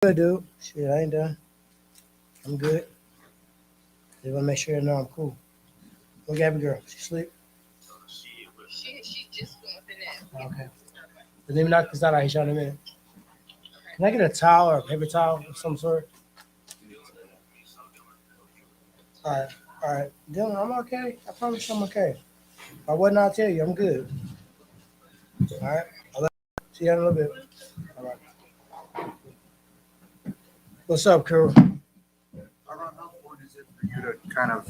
Good, dude. Shit, I ain't done. I'm good. Just want to make sure you know I'm cool. Go Gabby girl. She sleep? She just went with the nap. Okay. But let me knock this out. I hit you in a minute. Can I get a towel or a paper towel of some sort? All right. All right. Dylan, I'm okay. I promise you I'm okay. If I wasn't, I'll tell you. I'm good. All right. I'll see you in a little bit. All right. What's up, crew? Tyron, how important is it for you to kind of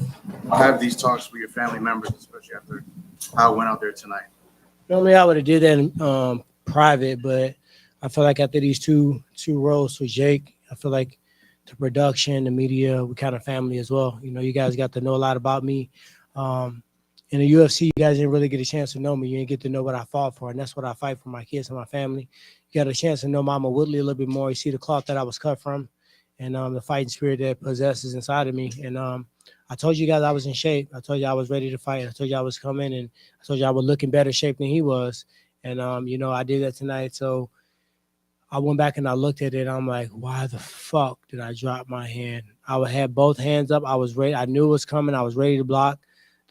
have these talks with your family members, especially after how it went out there tonight? Normally, I would have did that in private, but I feel like after these two roles with Jake, I feel like the production, the media, we kind of family as well. You know, you guys got to know a lot about me. Um, in the UFC, you guys didn't really get a chance to know me. You didn't get to know what I fought for, and that's what I fight for my kids and my family. You got a chance to know Mama Woodley a little bit more. You see the cloth that I was cut from, and the fighting spirit that possesses inside of me. And I told you guys I was in shape. I told you I was ready to fight. I told you I was coming, and I told you I would look in better shape than he was. And I did that tonight. So I went back and I looked at it. I'm like, why the fuck did I drop my hand? I would have both hands up. I was ready. I knew it was coming. I was ready to block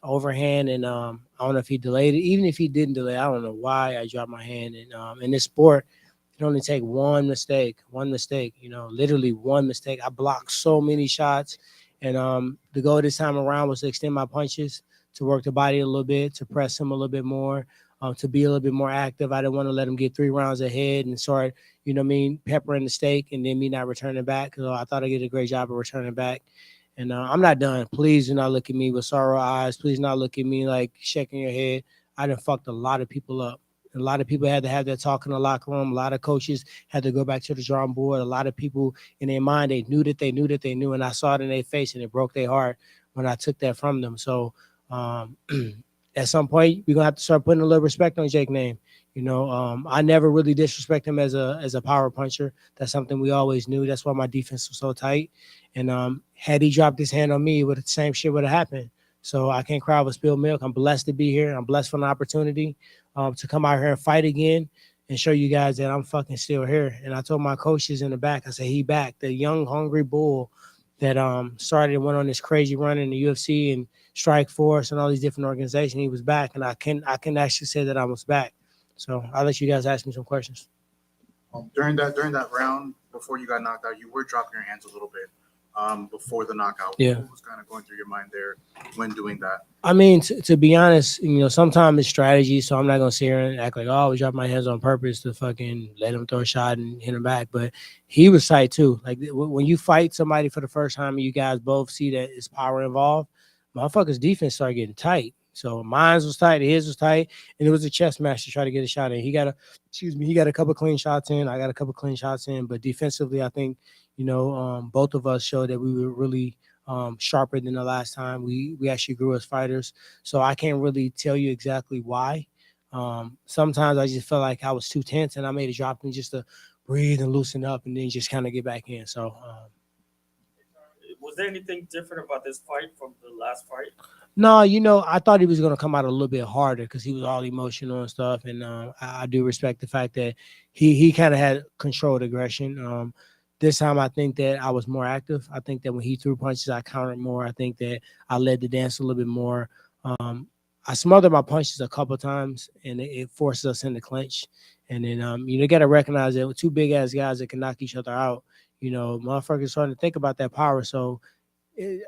the overhand. And I don't know if he delayed it. Even if he didn't delay, I don't know why I dropped my hand. And in this sport, it can only take one mistake, literally one mistake. I blocked so many shots. And the goal this time around was to extend my punches, to work the body a little bit, to press him a little bit more, to be a little bit more active. I didn't want to let him get 3 rounds ahead and start, peppering the steak and then me not returning back. Because I thought I did a great job of returning back. And I'm not done. Please do not look at me with sorrow eyes. Please not look at me like shaking your head. I done fucked a lot of people up. A lot of people had to have that talk in the locker room. A lot of coaches had to go back to the drawing board. A lot of people in their mind, they knew that they knew that they knew. And I saw it in their face and it broke their heart when I took that from them. So um, at some point, we're going to have to start putting a little respect on Jake's name. I never really disrespect him as a power puncher. That's something we always knew. That's why my defense was so tight. And had he dropped his hand on me, the same shit would have happened. So I can't cry over spilled milk. I'm blessed to be here. I'm blessed for the opportunity to come out here and fight again and show you guys that I'm fucking still here. And I told my coaches in the back, I said, he back. The young, hungry bull that started and went on this crazy run in the UFC and Strike Force and all these different organizations. He was back, and I can actually say that I was back. So I'll let you guys ask me some questions. During that round before you got knocked out, you were dropping your hands a little bit before the knockout. Yeah. What was kind of going through your mind there when doing that? I mean, to be honest, sometimes it's strategy. So I'm not gonna sit here and act like, oh, I was dropping my hands on purpose to fucking let him throw a shot and hit him back. But he was tight too. Like when you fight somebody for the first time and you guys both see that it's power involved, motherfuckers' defense started getting tight. So mine was tight, his was tight, and it was a chess match to try to get a shot in. He got a couple clean shots in. I got a couple clean shots in, but defensively, I think both of us showed that we were really sharper than the last time. We actually grew as fighters. So I can't really tell you exactly why. Sometimes I just felt like I was too tense and I made a drop in just to breathe and loosen up and then just kind of get back in. So was there anything different about this fight from the last fight? no, I thought he was going to come out a little bit harder because he was all emotional and stuff. And I do respect the fact that he kind of had controlled aggression. This time, I think that I was more active. I think that when he threw punches, I countered more. I think that I led the dance a little bit more. I smothered my punches a couple of times, and it forces us into clinch. And then, you got to recognize that with two big-ass guys that can knock each other out, motherfuckers starting to think about that power. So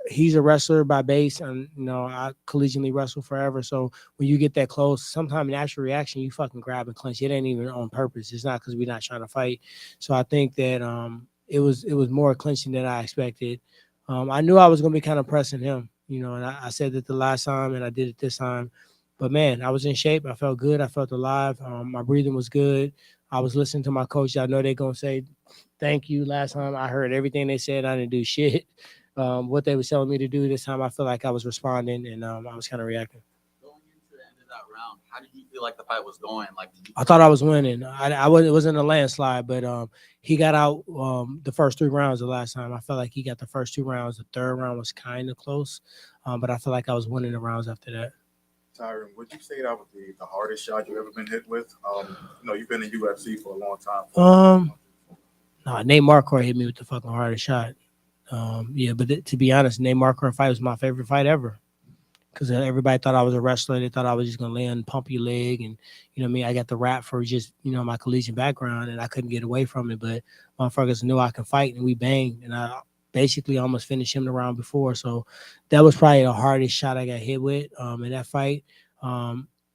he's a wrestler by base, and I collegiately wrestle forever. So when you get that close, sometimes natural reaction, you fucking grab and clinch. It ain't even on purpose. It's not because we're not trying to fight. So I think that it was more clinching than I expected. I knew I was gonna be kind of pressing him, and I said that the last time, and I did it this time. But man, I was in shape. I felt good. I felt alive. My breathing was good. I was listening to my coach. I know they're gonna say thank you. Last time I heard everything they said. I didn't do shit. What they were telling me to do this time, I feel like I was responding and I was kind of reacting. Going into the end of that round, how did you feel like the fight was going? I thought I was winning. I wasn't. It wasn't a landslide, but he got out the first 3 rounds the last time. I felt like he got the first 2 rounds. The third round was kind of close, but I feel like I was winning the rounds after that. Tyron, would you say that was the hardest shot you've ever been hit with? You've been in UFC for a long time. No, Nate Marquardt hit me with the fucking hardest shot. Yeah, but to be honest, Nate Marquardt fight was my favorite fight ever. Because everybody thought I was a wrestler. They thought I was just gonna lay and pump your leg, and you know what I mean. I got the rap for just my collegiate background, and I couldn't get away from it. But motherfuckers knew I can fight, and we banged, and I basically almost finished him the round before. So that was probably the hardest shot I got hit with in that fight.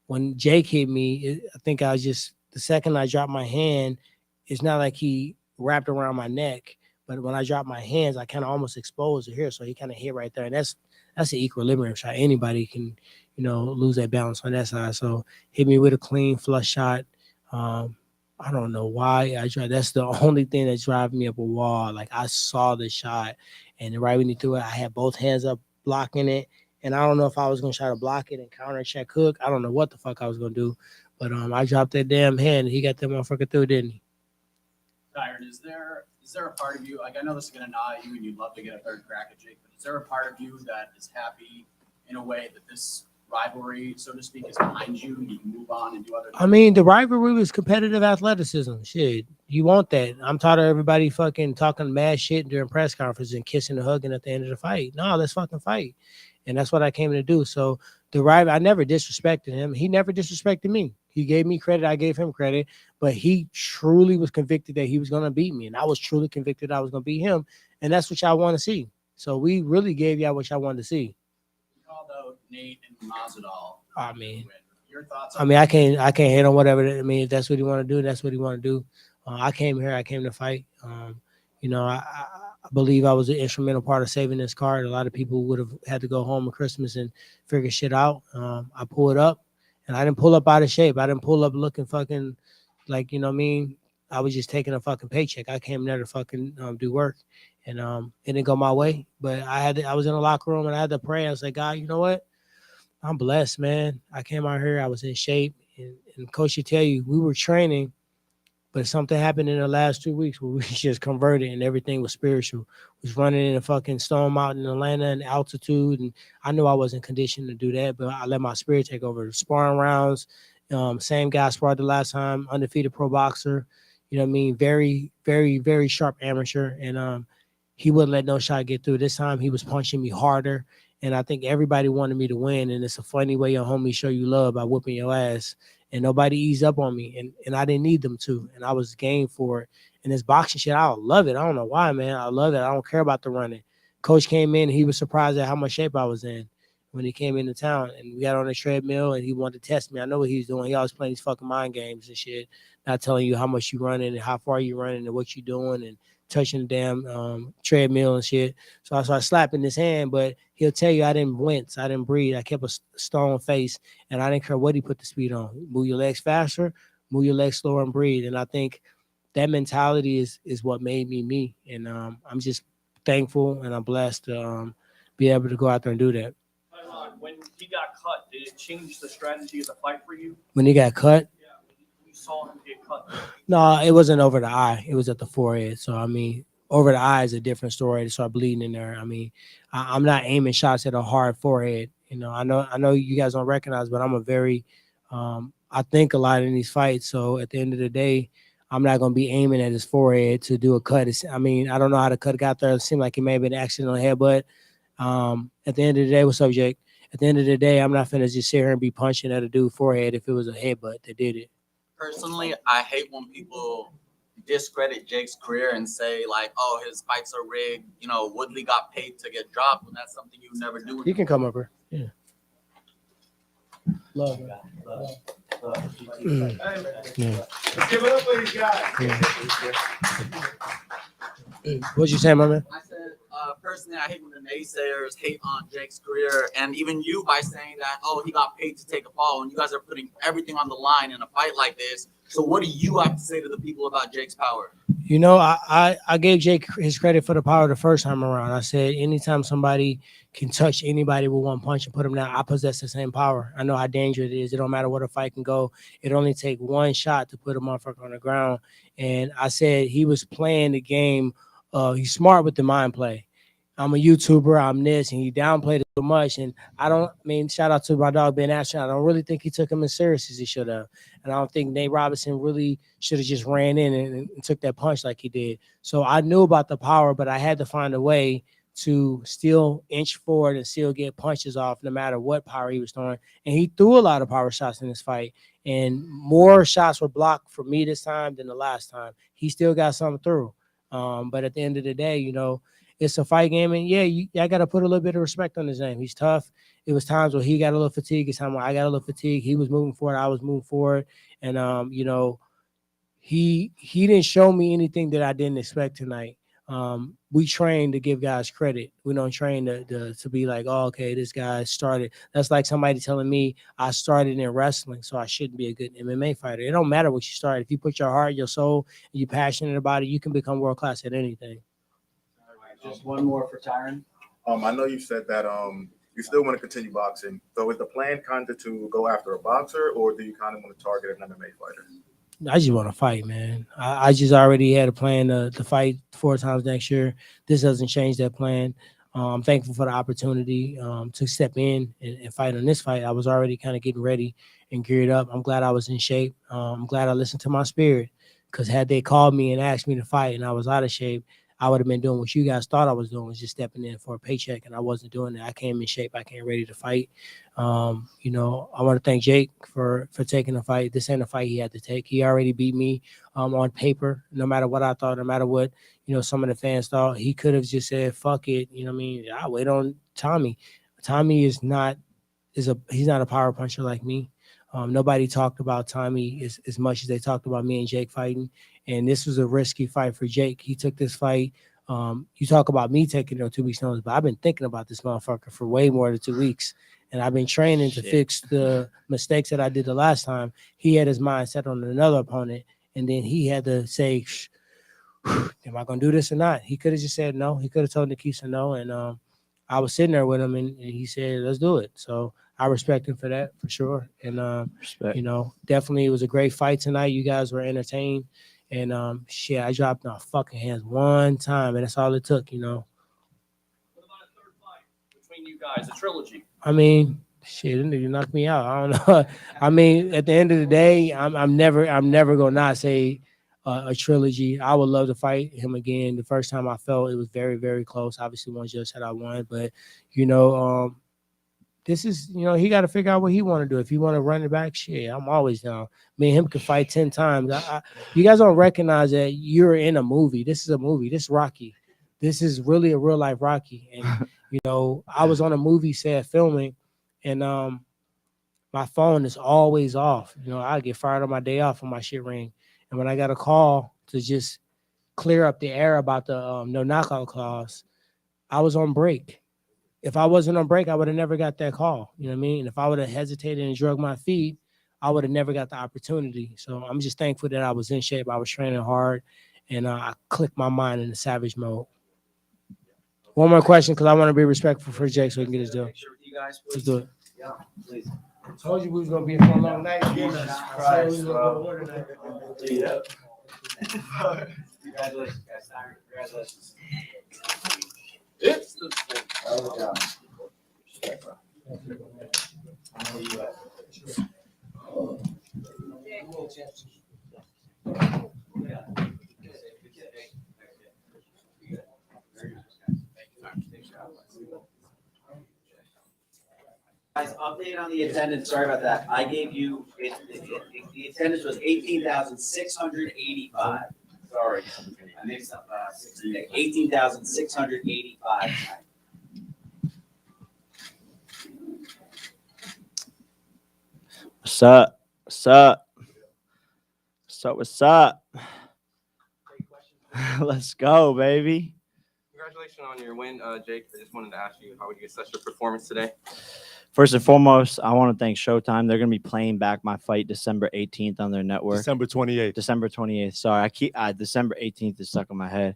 When Jake hit me, I think I was just the second I dropped my hand. It's not like he wrapped around my neck, but when I dropped my hands, I kind of almost exposed it here, so he kind of hit right there, and that's an equilibrium shot. Anybody can, lose that balance on that side. So hit me with a clean flush shot. I don't know why I tried. That's the only thing that's driving me up a wall. Like I saw the shot, and right when he threw it, I had both hands up blocking it. And I don't know if I was gonna try to block it and counter check Hook. I don't know what the fuck I was gonna do, but I dropped that damn hand. And he got that motherfucker through, didn't he? Tyron, is there a part of you, like I know this is gonna gnaw at you and you'd love to get a third crack at Jake, but is there a part of you that is happy in a way that this rivalry, so to speak, is behind you and you can move on and do other things? I mean, the rivalry was competitive athleticism. Shit, you want that. I'm tired of everybody fucking talking mad shit during press conferences and kissing and hugging at the end of the fight. No, let's fucking fight. And that's what I came to do. So the rival, I never disrespected him. He never disrespected me. He gave me credit. I gave him credit. But he truly was convicted that he was going to beat me. And I was truly convicted I was going to beat him. And that's what y'all want to see. So we really gave y'all what y'all wanted to see. You called out Nate and Masvidal. I mean, your thoughts I mean, I can't hate on whatever. I mean, if that's what he want to do, that's what he want to do. I came here. I came to fight. I believe I was an instrumental part of saving this card. A lot of people would have had to go home at Christmas and figure shit out. I pulled up, and I didn't pull up out of shape. I didn't pull up looking fucking like, you know what I mean? I was just taking a fucking paycheck. I came there to fucking do work, and it didn't go my way. But I was in the locker room, and I had to pray. I was like, God, you know what? I'm blessed, man. I came out here. I was in shape, and Coach should tell you, we were training, but something happened in the last 2 weeks where we just converted and everything was spiritual. We was running in a fucking Stone Mountain in Atlanta and altitude, and I knew I wasn't conditioned to do that, but I let my spirit take over. Sparring rounds, same guy sparred the last time, undefeated pro boxer. You know what I mean? Very, very, very sharp amateur, and he wouldn't let no shot get through. This time he was punching me harder, and I think everybody wanted me to win, and it's a funny way your homies show you love by whooping your ass. And nobody eased up on me, and I didn't need them to, and I was game for it. And this boxing shit, I love it. I don't know why, man. I love it. I don't care about the running. Coach came in, and he was surprised at how much shape I was in when he came into town. And we got on the treadmill, and he wanted to test me. I know what he's doing. He always playing these fucking mind games and shit, not telling you how much you running and how far you running and what you doing and touching the damn treadmill and shit. So I started slapping his hand, but he'll tell you I didn't wince, I didn't breathe. I kept a stone face, and I didn't care what he put the speed on. Move your legs faster, move your legs slower, and breathe. And I think that mentality is what made me me. And I'm just thankful and I'm blessed to be able to go out there and do that. When he got cut, did it change the strategy of the fight for you? When he got cut? Yeah, when you saw him get cut. No, it wasn't over the eye. It was at the forehead. So, I mean, over the eye is a different story. It started bleeding in there. I mean, I'm not aiming shots at a hard forehead. You know, I know you guys don't recognize, but I'm a very, I think a lot in these fights. So at the end of the day, I'm not going to be aiming at his forehead to do a cut. I mean, I don't know how the cut got there. It seemed like it may have been an accidental headbutt. At the end of the day, what's up, Jake? At the end of the day, I'm not finna just sit here and be punching at a dude's forehead if it was a headbutt that did it. Personally, I hate when people discredit Jake's career and say like, "Oh, his fights are rigged." You know, Woodley got paid to get dropped, when that's something you never do. You can come over. Yeah. Love. Hey, Yeah. let's give it up for these guys. What'd you say, my man? I said, personally, I hate when the naysayers hate on Jake's career, and even you by saying that, oh, he got paid to take a fall, and you guys are putting everything on the line in a fight like this. So what do you have to say to the people about Jake's power? You know, I gave Jake his credit for the power the first time around. I said, anytime somebody can touch anybody with one punch and put them down, I possess the same power. I know how dangerous it is. It don't matter what a fight can go. It only take one shot to put a motherfucker on the ground. And I said he was playing the game. He's smart with the mind play. I'm a YouTuber. I'm this, and he downplayed it. much. And shout out to my dog Ben Ashton. I don't really think he took him as serious as he should have. And I don't think Nate Robinson really should have just ran in and took that punch like he did. So I knew about the power, but I had to find a way to still inch forward and still get punches off no matter what power he was throwing. And he threw a lot of power shots in this fight. And more shots were blocked for me this time than the last time. He still got something through. But at the end of the day, it's a fight game. And I got to put a little bit of respect on his name. He's tough. It was times where he got a little fatigued. It's time where I got a little fatigued. He was moving forward. I was moving forward. And, he didn't show me anything that I didn't expect tonight. We train to give guys credit. We don't train to be like, oh, okay, this guy started. That's like somebody telling me I started in wrestling, so I shouldn't be a good MMA fighter. It don't matter what you start. If you put your heart, your soul, and you're passionate about it, you can become world class at anything. Just one more for Tyron. I know you said that you still want to continue boxing. So is the plan kind of to go after a boxer, or do you kind of want to target an MMA fighter? I just want to fight, man. I just already had a plan to fight 4 times next year. This doesn't change that plan. I'm thankful for the opportunity to step in and fight on this fight. I was already kind of getting ready and geared up. I'm glad I was in shape. I'm glad I listened to my spirit, because had they called me and asked me to fight and I was out of shape, I would have been doing what you guys thought I was doing, was just stepping in for a paycheck, and I wasn't doing that. I came in shape. I came ready to fight. I want to thank Jake for taking the fight. This ain't a fight he had to take. He already beat me on paper. No matter what I thought, no matter what some of the fans thought, he could have just said, "Fuck it." I wait on Tommy. Tommy he's not a power puncher like me. Nobody talked about Tommy as much as they talked about me and Jake fighting. And this was a risky fight for Jake. He took this fight. You talk about me taking 2 weeks notice, but I've been thinking about this motherfucker for way more than 2 weeks. And I've been training to fix the mistakes that I did the last time. He had his mind set on another opponent, and then he had to say, am I going to do this or not? He could have just said no. He could have told Nikisa no. And I was sitting there with him, and he said, let's do it. So I respect him for that, for sure. And, definitely it was a great fight tonight. You guys were entertained. And, I dropped my fucking hands one time, and that's all it took, What about a third fight between you guys, a trilogy? You knocked me out. I don't know. At the end of the day, I'm never gonna not say a trilogy. I would love to fight him again. The first time I felt it was very, very close. Obviously, one judge said I won, but this is he got to figure out what he want to do. If he want to run it back, I'm always down. Me and him could fight 10 times. You guys don't recognize that you're in a movie. This is a movie. This is Rocky. This is really a real life Rocky. And I was on a movie set filming, and my phone is always off. I get fired on my day off when my shit ring. And when I got a call to just clear up the air about the no knockout clause, I was on break. If I wasn't on break, I would have never got that call. You know what I mean? And if I would have hesitated and drug my feet, I would have never got the opportunity. So I'm just thankful that I was in shape. I was training hard, and I clicked my mind in the savage mode. One more question, because I want to be respectful for Jake so he can get his deal. You guys, Let's do it. Yeah, please. I told you we was going to be here for a long night. Jesus I Christ, said we was gonna bro. go to war tonight. Congratulations, guys. Tyron, congratulations. It's the thing. Respect, bro. Guys, update on the attendance. Sorry about that. I gave you the attendance was 18,685. Sorry, I mixed up 18,685. What's up? What's up? What's up? What's up? Let's go, baby. Congratulations on your win, Jake. I just wanted to ask you, how would you assess your performance today? First and foremost, I want to thank Showtime. They're going to be playing back my fight December 18th on their network. December 28th. December 28th. Sorry, December 18th is stuck in my head.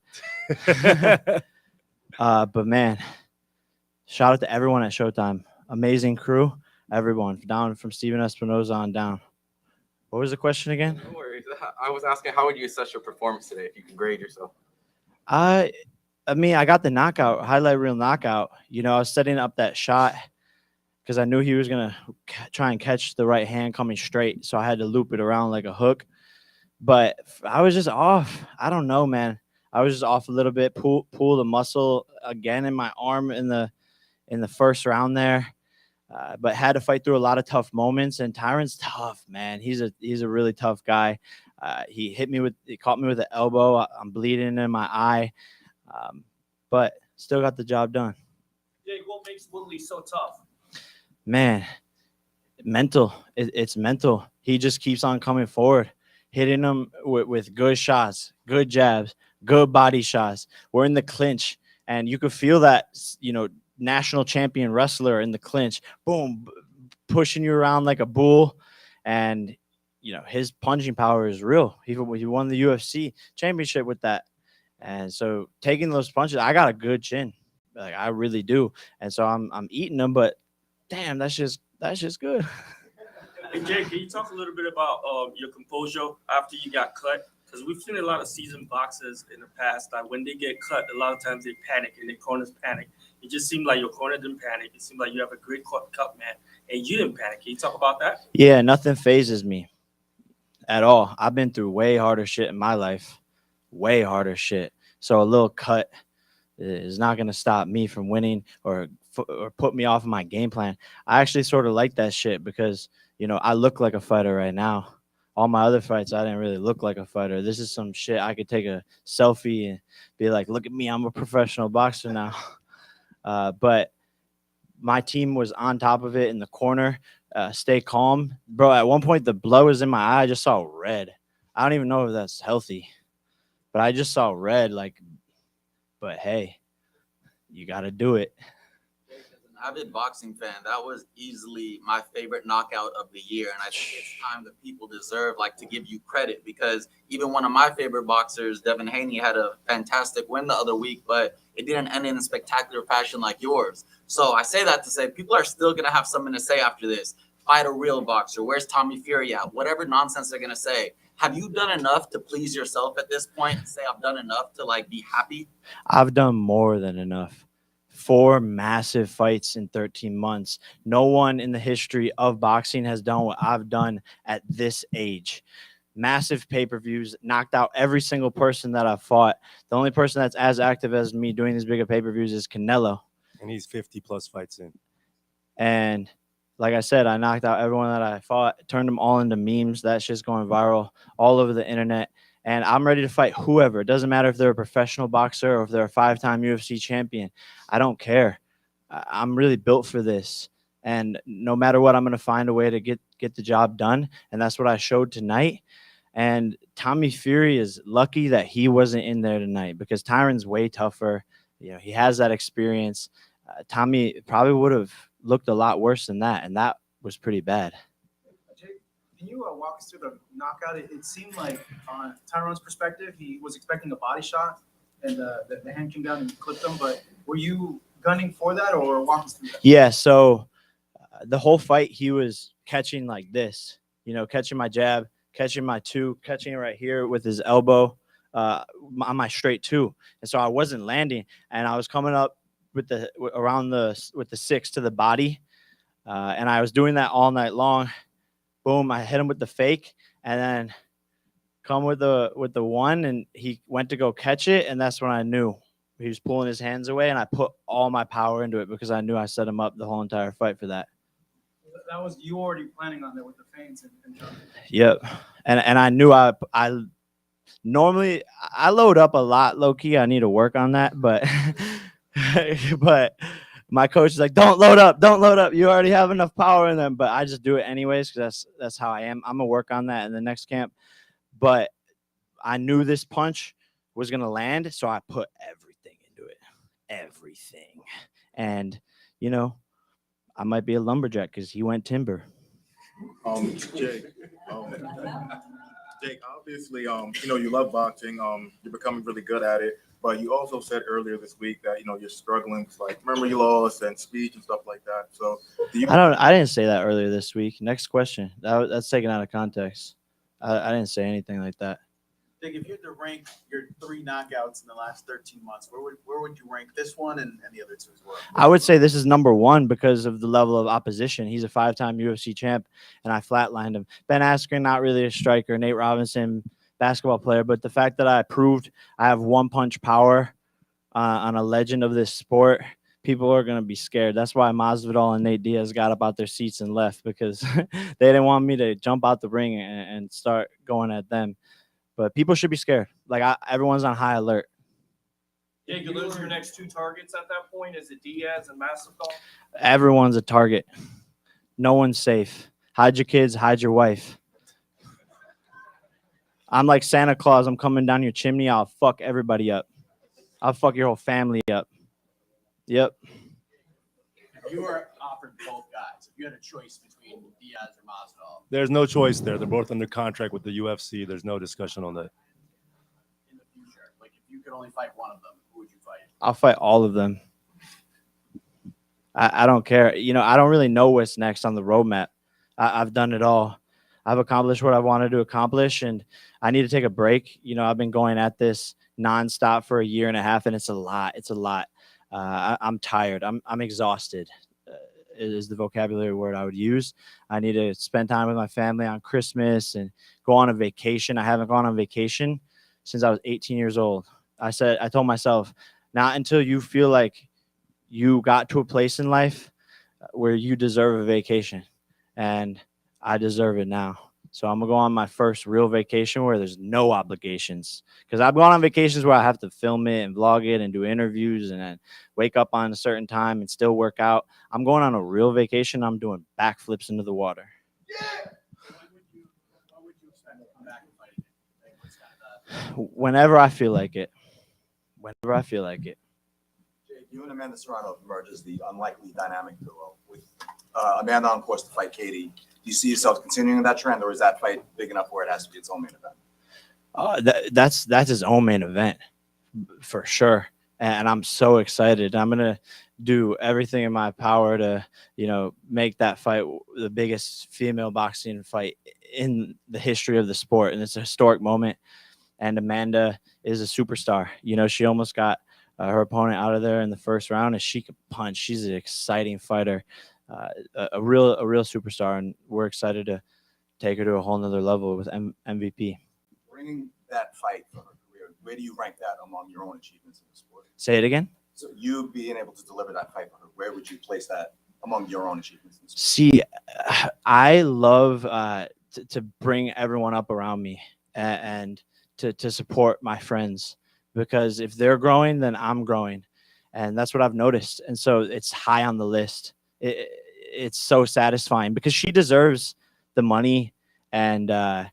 But man, shout out to everyone at Showtime. Amazing crew. Everyone down from Steven Espinoza on down. What was the question again? No worries. I was asking, how would you assess your performance today if you could grade yourself? I mean, I got the knockout, highlight reel knockout. You know, I was setting up that shot because I knew he was going to try and catch the right hand coming straight. So I had to loop it around like a hook. But I was just off. I don't know, man. I was just off a little bit. Pull the muscle again in my arm in the first round there. But had to fight through a lot of tough moments. And Tyron's tough, man. He's a really tough guy. He caught me with an elbow. I'm bleeding in my eye, but still got the job done. Jake, what makes Woodley so tough? Man, mental. It's mental. He just keeps on coming forward, hitting them with good shots, good jabs, good body shots. We're in the clinch, and you could feel that, you know, national champion wrestler in the clinch, boom, pushing you around like a bull. And, you know, his punching power is real. He won the UFC championship with that. And so taking those punches, I got a good chin. Like, I really do. And so I'm eating them, but damn, that's just good. Hey, Jake, can you talk a little bit about your composure after you got cut? Because we've seen a lot of seasoned boxers in the past that when they get cut, a lot of times they panic and their corners panic. It just seemed like your corner didn't panic. It seemed like you have a great cut, man, and you didn't panic. Can you talk about that? Yeah, nothing phases me at all. I've been through way harder shit in my life, way harder shit. So a little cut is not going to stop me from winning or put me off of my game plan. I actually sort of like that shit because, you know, I look like a fighter right now. All my other fights, I didn't really look like a fighter. This is some shit I could take a selfie and be like, look at me, I'm a professional boxer now. But my team was on top of it in the corner. Stay calm. Bro, at one point, the blood was in my eye. I just saw red. I don't even know if that's healthy, but I just saw red. But hey, you got to do it. As an avid boxing fan, that was easily my favorite knockout of the year. And I think it's time that people deserve to give you credit, because even one of my favorite boxers, Devin Haney, had a fantastic win the other week, but it didn't end in a spectacular fashion like yours. So I say that to say people are still going to have something to say after this. Fight a real boxer. Where's Tommy Fury at? Whatever nonsense they're going to say. Have you done enough to please yourself at this point and say I've done enough to be happy? I've done more than enough. 4 massive fights in 13 months. No one in the history of boxing has done what I've done at this age. Massive pay-per-views, knocked out every single person that I've fought. The only person that's as active as me doing these bigger pay-per-views is Canelo. And he's 50+ fights in. And like I said, I knocked out everyone that I fought, turned them all into memes. That shit's going viral all over the internet. And I'm ready to fight whoever. It doesn't matter if they're a professional boxer or if they're a 5-time UFC champion. I don't care. I'm really built for this. And no matter what, I'm going to find a way to get the job done. And that's what I showed tonight. And Tommy Fury is lucky that he wasn't in there tonight, because Tyron's way tougher. You know, he has that experience. Tommy probably would have looked a lot worse than that. And that was pretty bad. Can you walk us through the knockout? It seemed like, on Tyron's perspective, he was expecting a body shot, and the hand came down and clipped him. But were you gunning for that, or walk us through that? Yeah, so the whole fight, he was catching like this, you know, catching my jab, catching my two, catching it right here with his elbow on my straight two. And so I wasn't landing, and I was coming up with the 6 to the body, and I was doing that all night long. Boom, I hit him with the fake, and then come with the 1, and he went to go catch it, and that's when I knew he was pulling his hands away, and I put all my power into it because I knew I set him up the whole entire fight for that. That was you already planning on that with the feints and jumping. Yep, and I knew I normally I load up a lot, low key. I need to work on that, but but my coach is like, don't load up. You already have enough power in them. But I just do it anyways because that's how I am. I'm going to work on that in the next camp. But I knew this punch was going to land, so I put everything into it. Everything. And, you know, I might be a lumberjack because he went timber. Jake, obviously, you love boxing. You're becoming really good at it. But you also said earlier this week that, you're struggling with memory loss and speech and stuff like that. So I didn't say that earlier this week. Next question. That's taken out of context. I didn't say anything like that. Jake, if you had to rank your 3 knockouts in the last 13 months, where would you rank this one and the other 2 as well? I would say this is number 1 because of the level of opposition. He's a 5-time UFC champ, and I flatlined him. Ben Askren, not really a striker. Nate Robinson, basketball player. But the fact that I proved I have one-punch power on a legend of this sport, people are going to be scared. That's why Masvidal and Nate Diaz got up out their seats and left, because they didn't want me to jump out the ring and start going at them. But people should be scared. Like, everyone's on high alert. Jake, you lose your next 2 targets at that point. Is it Diaz and Masvidal? Everyone's a target. No one's safe. Hide your kids, hide your wife. I'm like Santa Claus. I'm coming down your chimney. I'll fuck everybody up. I'll fuck your whole family up. Yep. If you were offered both guys, if you had a choice between Diaz or Masvidal There's no choice there. They're both under contract with the UFC. There's no discussion on that. in the future, like if you could only fight one of them, who would you fight? I'll fight all of them. I don't care. You know, I don't really know what's next on the roadmap. I've done it all. I've accomplished what I wanted to accomplish, and I need to take a break. You know, I've been going at this nonstop for a year and a half, and it's a lot. It's a lot. I'm tired. I'm exhausted. Is the vocabulary word I would use. I need to spend time with my family on Christmas and go on a vacation. I haven't gone on vacation since I was 18 years old. I told myself, not until you feel like you got to a place in life where you deserve a vacation, and I deserve it now. So I'm gonna go on my first real vacation where there's no obligations, because I've gone on vacations where I have to film it and vlog it and do interviews and then wake up on a certain time and still work out. I'm going on a real vacation. I'm doing backflips into the water. When would you expect to come back and fight again? Like, what's kind of Whenever I feel like it. Whenever I feel like it. Jake, you and Amanda Serrano emerges the unlikely dynamic duo with Amanda on course to fight Katie. Do you see yourself continuing that trend, or is that fight big enough where it has to be its own main event? That's his own main event for sure, and I'm so excited. I'm gonna do everything in my power to, you know, make that fight the biggest female boxing fight in the history of the sport, and it's a historic moment. And Amanda is a superstar. You know, she almost got her opponent out of there in the first round, and she could punch. She's an exciting fighter. A real superstar, and we're excited to take her to a whole nother level with MVP. Bringing that fight for her career, where do you rank that among your own achievements in the sport? Say it again. So you being able to deliver that fight for her, where would you place that among your own achievements in the sport? See, I love to bring everyone up around me and to support my friends, because if they're growing, then I'm growing, and that's what I've noticed. And so it's high on the list. It's so satisfying because she deserves the money and the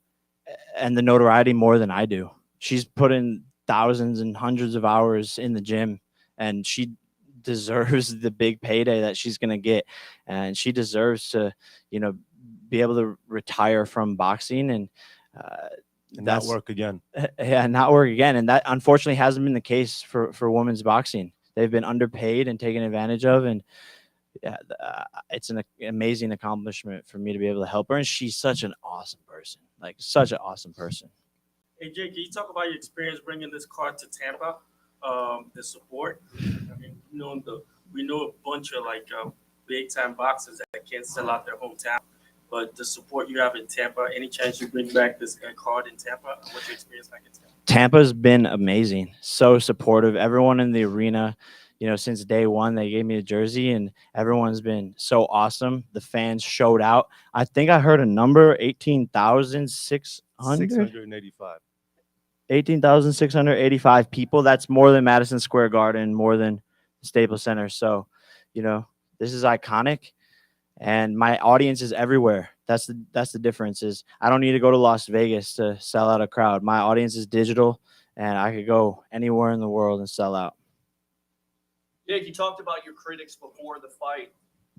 notoriety more than I do. She's put in thousands and hundreds of hours in the gym, and she deserves the big payday that she's going to get. And she deserves to, you know, be able to retire from boxing and not work again. Yeah, not work again. And that unfortunately hasn't been the case for women's boxing. They've been underpaid and taken advantage of, and it's an amazing accomplishment for me to be able to help her. And she's such an awesome person, like such an awesome person. Hey, Jake, can you talk about your experience bringing this card to Tampa, the support? I mean, we know a bunch of like big-time boxers that can't sell out their hometown, but the support you have in Tampa, any chance you bring back this card in Tampa? What's your experience like in Tampa? Tampa's been amazing, so supportive. Everyone in the arena, you know, since day one, they gave me a jersey, and everyone's been so awesome. The fans showed out. I think I heard a number, 18,600? 685. 18,685 people. That's more than Madison Square Garden, more than Staples Center. So, you know, this is iconic, and my audience is everywhere. That's the difference. Is I don't need to go to Las Vegas to sell out a crowd. My audience is digital, and I could go anywhere in the world and sell out. Jake, you talked about your critics before the fight.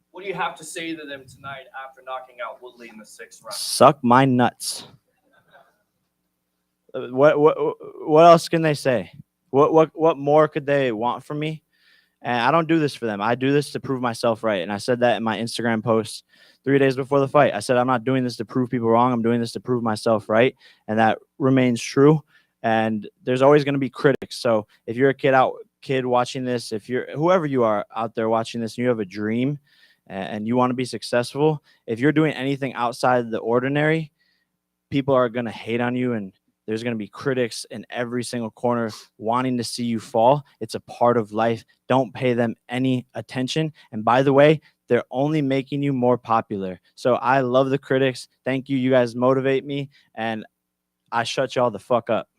What do you have to say to them tonight after knocking out Woodley in the 6th round? Suck my nuts. What else can they say? What more could they want from me? And I don't do this for them. I do this to prove myself right. And I said that in my Instagram post 3 days before the fight. I said, I'm not doing this to prove people wrong. I'm doing this to prove myself right. And that remains true. and there's always going to be critics. So if you're a kid watching this, if you're whoever you are out there watching this, and you have a dream and you want to be successful, if you're doing anything outside the ordinary, people are going to hate on you, and there's going to be critics in every single corner wanting to see you fall. It's a part of life. Don't pay them any attention. And by the way, they're only making you more popular. So I love the critics. Thank you. You guys motivate me, and I shut y'all the fuck up.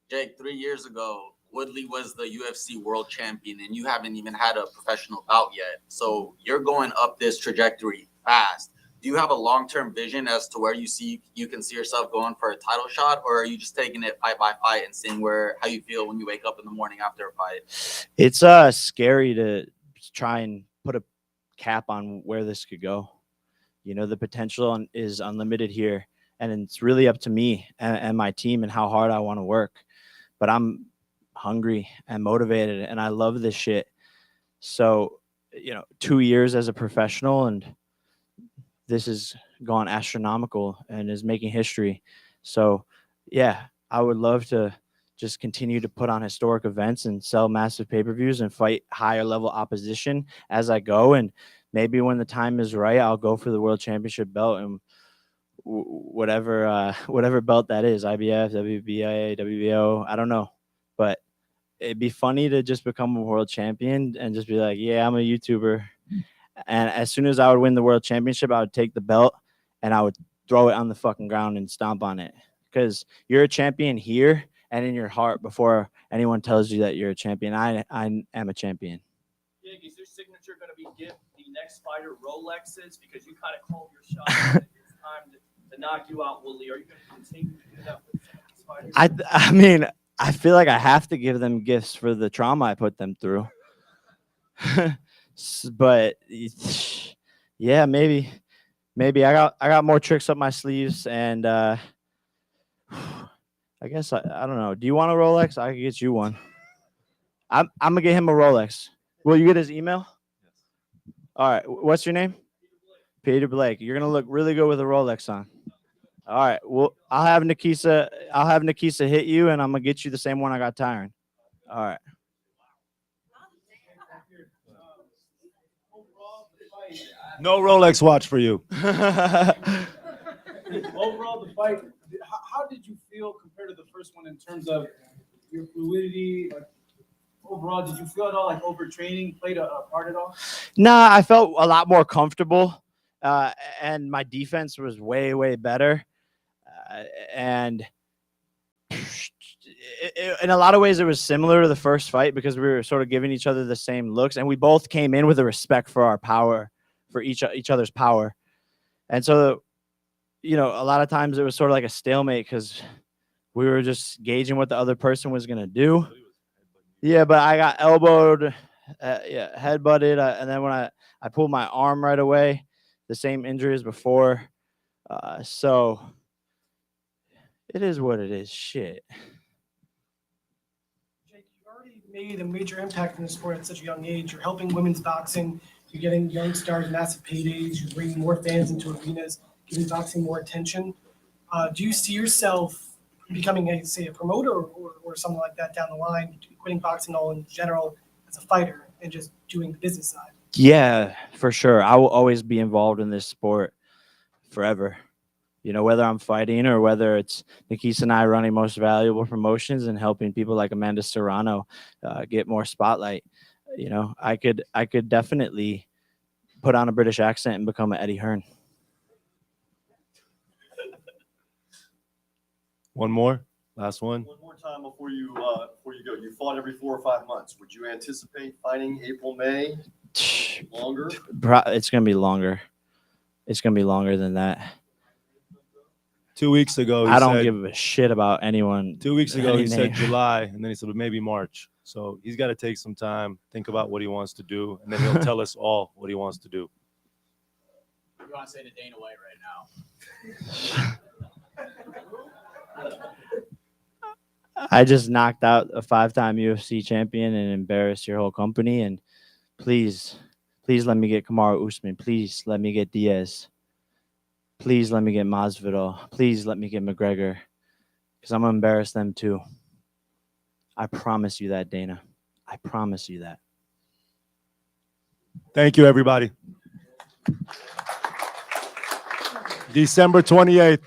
Jake, 3 years ago, Woodley was the UFC world champion, and you haven't even had a professional bout yet. So you're going up this trajectory fast. Do you have a long-term vision as to where you can see yourself going for a title shot, or are you just taking it fight by fight and seeing how you feel when you wake up in the morning after a fight? It's scary to try and put a cap on where this could go. You know, the potential is unlimited here, and it's really up to me and my team and how hard I want to work. But I'm hungry and motivated, and I love this shit. So, 2 years as a professional, and this has gone astronomical and is making history. So, yeah, I would love to just continue to put on historic events and sell massive pay-per-views and fight higher level opposition as I go. And maybe when the time is right, I'll go for the world championship belt and whatever belt that is, IBF, WBA, WBO, I don't know. But it'd be funny to just become a world champion and just be like, yeah, I'm a YouTuber. And as soon as I would win the world championship, I would take the belt and I would throw it on the fucking ground and stomp on it. Because you're a champion here and in your heart before anyone tells you that you're a champion. I am a champion. Jake, is your signature going to be give the next fighter Rolexes? Because you kind of called your shot. It's time to knock you out, Woodley. Are you going to continue to do that with these fighters? I mean, I feel like I have to give them gifts for the trauma I put them through. But yeah, maybe I got more tricks up my sleeves, and I guess I don't know. Do you want a Rolex? I can get you one. I'm gonna get him a Rolex. Will you get his email? All right. What's your name? Peter Blake. You're gonna look really good with a Rolex on. All right. Well, I'll have Nikisa hit you, and I'm gonna get you the same one I got Tyron. All right. No Rolex watch for you. Overall, the fight, how did you feel compared to the first one in terms of your fluidity? Like, overall, did you feel at all like overtraining played a part at all? Nah, I felt a lot more comfortable, and my defense was way, way better. And in a lot of ways, it was similar to the first fight because we were sort of giving each other the same looks, and we both came in with a respect for our power, for each other's power. And so, a lot of times it was sort of like a stalemate because we were just gauging what the other person was going to do. Yeah, but I got elbowed, headbutted, and then when I pulled my arm right away, the same injury as before. So it is what it is. Shit. Jake, you've already made a major impact in the sport at such a young age. You're helping women's boxing. You're getting young stars massive paydays. You're bringing more fans into arenas, giving boxing more attention. Do you see yourself becoming, a promoter or something like that down the line, quitting boxing all in general as a fighter and just doing the business side? Yeah, for sure. I will always be involved in this sport forever. Whether I'm fighting or whether it's Nikisa and I running Most Valuable Promotions and helping people like Amanda Serrano get more spotlight. I could definitely put on a British accent and become an Eddie Hearn. One more, last one. One more time before you go. You fought every 4 or 5 months. Would you anticipate fighting April, May? Longer? It's gonna be longer. It's gonna be longer than that. 2 weeks ago, I don't give a shit about anyone. 2 weeks ago, he said name. July, and then he said maybe March. So he's got to take some time, think about what he wants to do, and then he'll tell us all what he wants to do. What do you want to say to Dana White right now? I just knocked out a 5-time UFC champion and embarrassed your whole company. And please let me get Kamaru Usman. Please let me get Diaz. Please let me get Masvidal. Please let me get McGregor. because I'm gonna embarrass them too. I promise you that, Dana. I promise you that. Thank you, everybody. December 28th.